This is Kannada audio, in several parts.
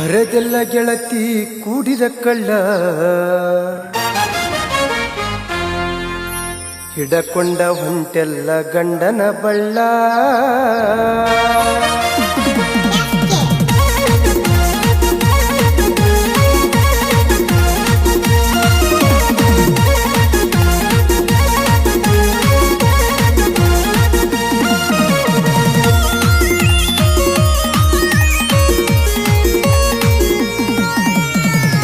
ಹರದೆಲ್ಲ ಗೆಳತಿ ಕೂಡಿದ ಕಳ್ಳ ಹಿಡಕೊಂಡ ಹೊಂಟೆಲ್ಲ ಗಂಡನ ಬಳ್ಳ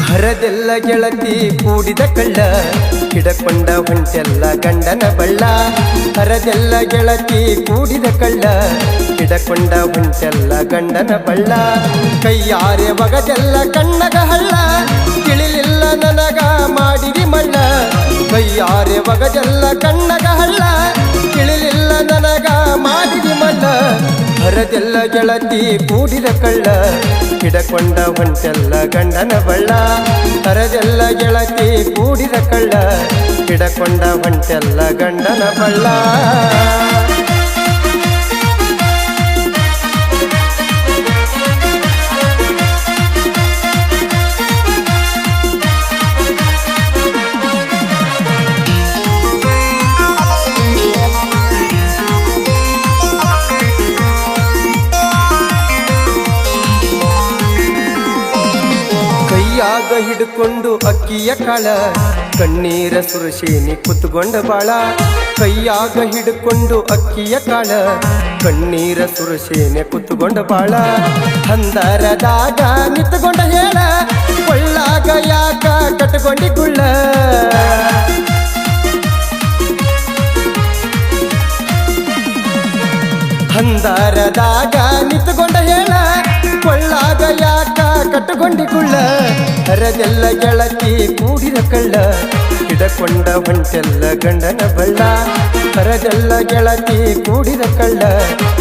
ಹರದೆಲ್ಲ ಗೆಳತಿ ಕೂಡಿದ ಕಳ್ಳ ಹಿಡಕೊಂಡ ಹೊಂಟೆಲ್ಲ ಗಂಡನ ಬಳ್ಳ ಹರದೆಲ್ಲ ಗೆಳತಿ ಕೂಡಿದ ಕಳ್ಳ ಹಿಡಕೊಂಡ ಹೊಂಟೆಲ್ಲ ಗಂಡನ ಬಳ್ಳ ಕೈಯಾರೆ ಒಗದೆಲ್ಲ ಕಣ್ಣಗ ಹಳ್ಳ ತಿಳಿಲಿಲ್ಲ ನನಗ ಮಾಡಿದಿ ಮಳ್ಳ ಕೈಯಾರೆ ಒಗದೆಲ್ಲ ಕಣ್ಣಗ ಹಳ್ಳ ತಿಳಿಲಿಲ್ಲ ನನಗ ಮಾಡಿದಿ ಮಳ್ಳ ಹರದೆಲ್ಲ ಗೆಳತಿ ಕೂಡಿದ ಕಳ್ಳ ಹಿಡಕೊಂಡ ಹೊಂಟೆಲ್ಲ ಗಂಡನ ಬಳ್ಳ ಹರದೆಲ್ಲ ಗೆಳತಿ ಕೂಡಿದ ಕಳ್ಳ ಹಿಡಕೊಂಡ ಹೊಂಟೆಲ್ಲ ಗಂಡನ ಬಳ್ಳ ಕೈಯಾಗ ಹಿಡ್ಕೊಂಡು ಅಕ್ಕಿಯ ಕಾಳ ಕಣ್ಣೀರ ಸುರಶೇನಿ ಕುತ್ಕೊಂಡ ಬಾಳ ಕೈಯಾಗ ಹಿಡ್ಕೊಂಡು ಅಕ್ಕಿಯ ಕಾಳ ಕಣ್ಣೀರ ಸುರಶೇನೆ ಕುತ್ಕೊಂಡ ಬಾಳ ಹಂದರದಾಗ ನಿತ್ಕೊಂಡ ಹೇಳ ಕೊಳ್ಳಾಗ ಯಾಕ ಕಟ್ಕೊಂಡಿ ಗುಳ್ಳ ಹಂದರದಾಗ ನಿತ್ಕೊಂಡ ಹೇಳ ಕೊಳ್ಳಾಗ ಯಾಕ ಕಟ್ಟಕೊಂಡಿ ಗುಳ್ಳ ಹರದೆಲ್ಲ ಗೆಳತಿ ಕೂಡಿದ ಕಳ್ಳ ಹಿಡಕೊಂಡ ಹೊಂಟೆಲ್ಲ ಗಂಡನ ಬಳ್ಳ ಹರದೆಲ್ಲ ಗೆಳತಿ ಕೂಡಿದ ಕಳ್ಳ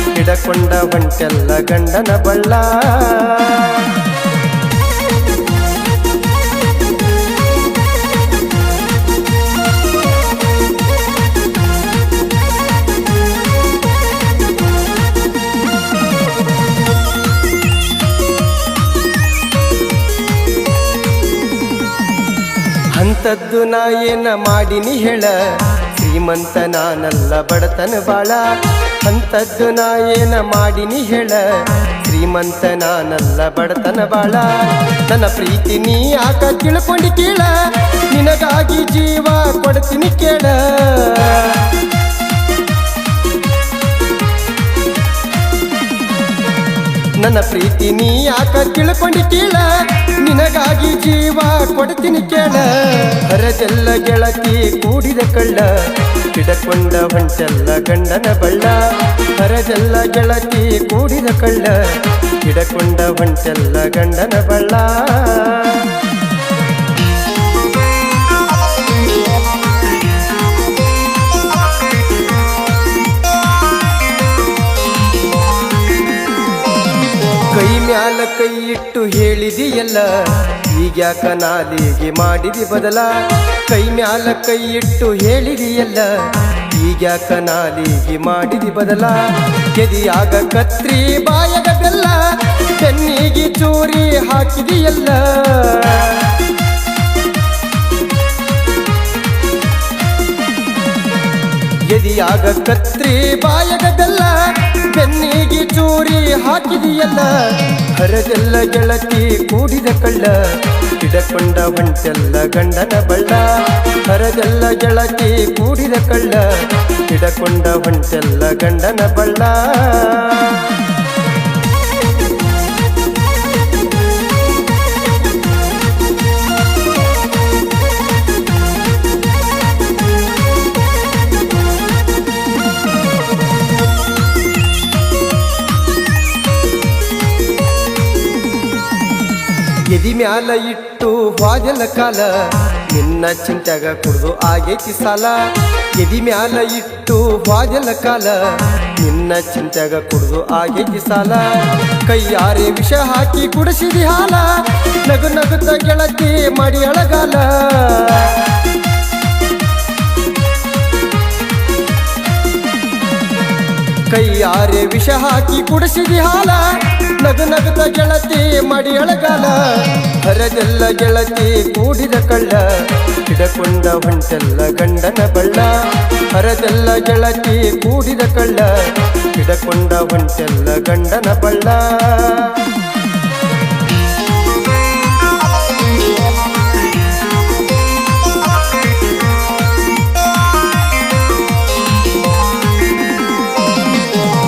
ಹಿಡಕೊಂಡ ಹೊಂಟೆಲ್ಲ ಗಂಡನ ಬಳ್ಳ ಅಂಥದ್ದು ನಾ ಏನ ಮಾಡಿನಿ ಹೇಳ ಶ್ರೀಮಂತ ನಾನಲ್ಲ ಬಡತನ ಬಾಳ ಅಂಥದ್ದು ನಾ ಏನ ಮಾಡಿನಿ ಹೇಳ ಶ್ರೀಮಂತ ನಾನಲ್ಲ ಬಡತನ ಬಾಳ ನನ್ನ ಪ್ರೀತಿ ನೀ ಯಾಕ ತಿಳ್ಕೊಂಡಿ ಕೇಳ ನಿನಗಾಗಿ ಜೀವ ಕೊಡ್ತೀನಿ ಕೇಳ ನನ್ನ ಪ್ರೀತಿ ನೀ ಯಾಕ ತಿಳ್ಕೊಂಡಿ ಕೇಳ ನಿನಗಾಗಿ ಜೀವ ಕೊಡ್ತೀನಿ ಕೇಳ ಹರದೆಲ್ಲ ಗೆಳತಿ ಕೂಡಿದ ಕಳ್ಳ ಹಿಡಕೊಂಡ ಹೊಂಟೆಲ್ಲ ಗಂಡನ ಬಳ್ಳ ಹರದೆಲ್ಲ ಗೆಳತಿ ಕೂಡಿದ ಕಳ್ಳ ಹಿಡಕೊಂಡ ಹೊಂಟೆಲ್ಲ ಗಂಡನ ಬಳ್ಳ ಕೈ ಮ್ಯಾಲ ಕೈ ಇಟ್ಟು ಹೇಳಿದಿಯಲ್ಲ ಈಗ್ಯಾಕ ನಾಲಿಗೆ ಮಾಡಿದಿ ಬದಲ ಕೈ ಮ್ಯಾಲ ಕೈ ಇಟ್ಟು ಹೇಳಿದಿಯಲ್ಲ ಈಗ್ಯಾಕ ನಾಲಿಗೆ ಮಾಡಿದಿ ಬದಲ ಎದಿಯಾಗ ಕತ್ರಿ ಬಾಯಗ ಬೆಲ್ಲ ಬೆನ್ನಿಗೆ ಚೂರಿ ಹಾಕಿದಿಯಲ್ಲ ಎದಿಯಾಗ ಕತ್ರಿ ಬಾಯಗ ಬೆಲ್ಲ ಬೆನ್ನಿಗೆ ಚೂರಿ ಹಾಕಿದಿಯಲ್ಲ ಹರದೆಲ್ಲ ಗೆಳತಿ ಕೂಡಿದ ಕಳ್ಳ ಹಿಡಕೊಂಡ ಹೊಂಟೆಲ್ಲ ಗಂಡನ ಬಳ್ಳ ಹರದೆಲ್ಲ ಗೆಳತಿ ಕೂಡಿದ ಕಳ್ಳ ಹಿಡಕೊಂಡ ಹೊಂಟೆಲ್ಲ ಗಂಡನ ಬಳ್ಳ ಎದಿ ಮ್ಯಾಲ ಇಟ್ಟು ಹೋದೆಲ್ಲ ಕಾಲ ನಿನ್ನ ಚಿಂತ್ಯಾಗ ಕುಡ್ದು ಆಗೈತಿ ಸಾಲ ಎದಿ ಮ್ಯಾಲ ಇಟ್ಟು ಹೋದೆಲ್ಲ ಕಾಲ ನಿನ್ನ ಚಿಂತ್ಯಾಗ ಕುಡ್ದು ಆಗೈತಿ ಸಾಲ ಕೈಯಾರೆ ವಿಷ ಹಾಕಿ ಕುಡಿಸಿದಿ ಹಾಲ ನಗು ನಗುತ್ತ ಗೆಳತಿ ಮಾಡಿ ಅಳಗಾಲ ಕೈಯಾರೆ ವಿಷ ಹಾಕಿ ಕುಡಿಸಿದಿ ಹಾಲ ನಗು ನಗುತ್ತ ಗೆಳತಿ ಮಾಡಿ ಅಳಗಾಲ ಹರದೆಲ್ಲ ಗೆಳತಿ ಕೂಡಿದ ಕಳ್ಳ ಹಿಡಕೊಂಡ ಹೊಂಟೆಲ್ಲ ಗಂಡನ ಬಳ್ಳ ಹರದೆಲ್ಲ ಗೆಳತಿ ಕೂಡಿದ ಕಳ್ಳ ಹಿಡಕೊಂಡ ಹೊಂಟೆಲ್ಲ ಗಂಡನ ಬಳ್ಳ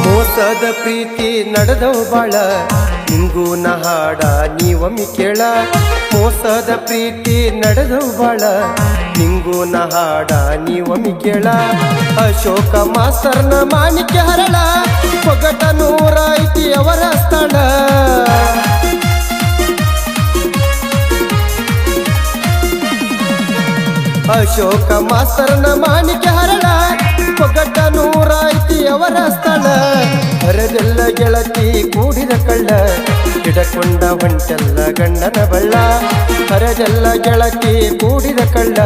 ಮೋಸದ ಪ್ರೀತಿ ನಡೆದವು ಬಾಳ ನಿಂಗೂ ನ ಹಾಡ ನೀವೊಮ್ಮೆ ಕೇಳ ಮೋಸದ ಪ್ರೀತಿ ನಡೆದವು ಬಾಳ ನಿಂಗೂ ನ ಹಾಡ ನೀವೊಮ್ಮೆ ಕೇಳ ಅಶೋಕ ಮಾಸ್ತರ್ನ ಮಾಣಿಕ್ಯ ಹರಳ ಒಗಟ ನೂರಾಯ್ತಿ ಅವರ ಸ್ಥಳ ಅಶೋಕ ಮಾಸ್ತರ್ನ ಮಾಣಿಕ್ಯ ಹರಳ ಒಗಟ ನೂರಾಯ್ತಿ ಅವರ ಸ್ಥಳ ಹರದೆಲ್ಲ ಗೆಳತಿ ಕೂಡಿದ ಕಳ್ಳ ಹಿಡಕೊಂಡ ಹೊಂಟೆಲ್ಲ ಗಂಡನ ಬಳ್ಳ ಹರದೆಲ್ಲ ಗೆಳತಿ ಕೂಡಿದ ಕಳ್ಳ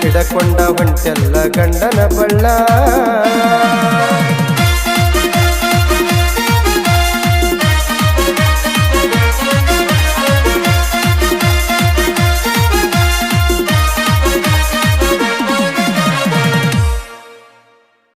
ಹಿಡಕೊಂಡ ಹೊಂಟೆಲ್ಲ ಗಂಡನ ಬಳ್ಳ